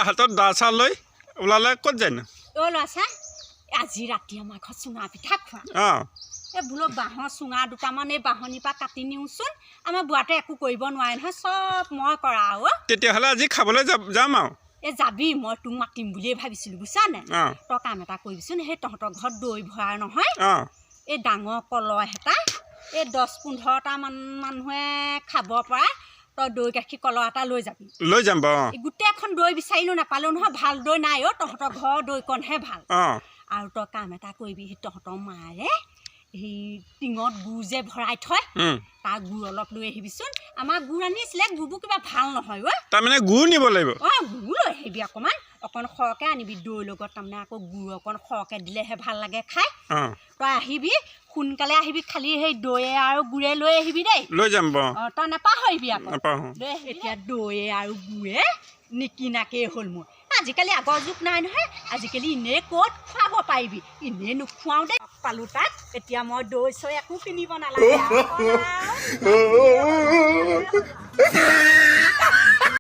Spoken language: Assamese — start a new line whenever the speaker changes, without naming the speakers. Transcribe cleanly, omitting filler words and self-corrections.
হাতত দা চা লৈ ওলালে ক'ত যায় ন
অ' ল'ৰাছা আজি ৰাতি আমাৰ ঘৰত চুঙা পিঠা খোৱা এই বোলো বাঁহৰ চুঙা দুটামান এই বাঁহনিৰ পৰা কাটি নিওঁচোন আমাৰ বুঢ়াতে একো কৰিব নোৱাৰে নহয় চব মই কৰা
তেতিয়াহ'লে আজি খাবলৈ যাম আৰু
এই যাবি মই তোক মাতিম বুলিয়ে ভাবিছিলোঁ বুজিছা নে তই কাম এটা কৰিবিচোন সেই তহঁতৰ ঘৰত দৈ ভৰা নহয় এই ডাঙৰ কলহ এটা এই 10-15টা মানুহে খাব পৰা তই দৈ গাখীৰ কলহ এটা লৈ
যাম
গোটেইখন দৈ বিচাৰিলোঁ নাপালোঁ নহয় ভাল দৈ নাই তহঁতৰ ঘৰৰ দৈকণহে ভাল আৰু তই কাম এটা কৰিবি সেই তহঁতৰ মাৰে সেই টিঙত গুড় যে ভৰাই থয় তাৰ গুড় অলপ লৈ আহিবিচোন আমাৰ গুড় আনিছিলে গুড়বোৰ কিবা ভাল নহয়
তাৰমানে গুড় নিব লাগিব
গুড় লৈ আহিবি অকণ সৰহকৈ আনিবি দৈ লগত তাৰমানে আকৌ গুড় অকণ সৰহকৈ দিলেহে ভাল লাগে খাই তই আহিবি সোনকালে আহিবি খালি সেই দৈয়ে আৰু গুড়ে লৈ আহিবি দেই
লৈ যাম
তই নাপাহৰিবি আকৌ এতিয়া দৈয়ে আৰু গুড়ে নিকিনাকেই হ'ল মোৰ আজিকালি আগৰ যুগ নাই নহয় আজিকালি এনেই ক'ত খুৱাব পাৰিবি এনেই নোখোৱাওঁ দেই পালোঁ তাত এতিয়া মই দৈ চৈ একো কিনিব নালাগে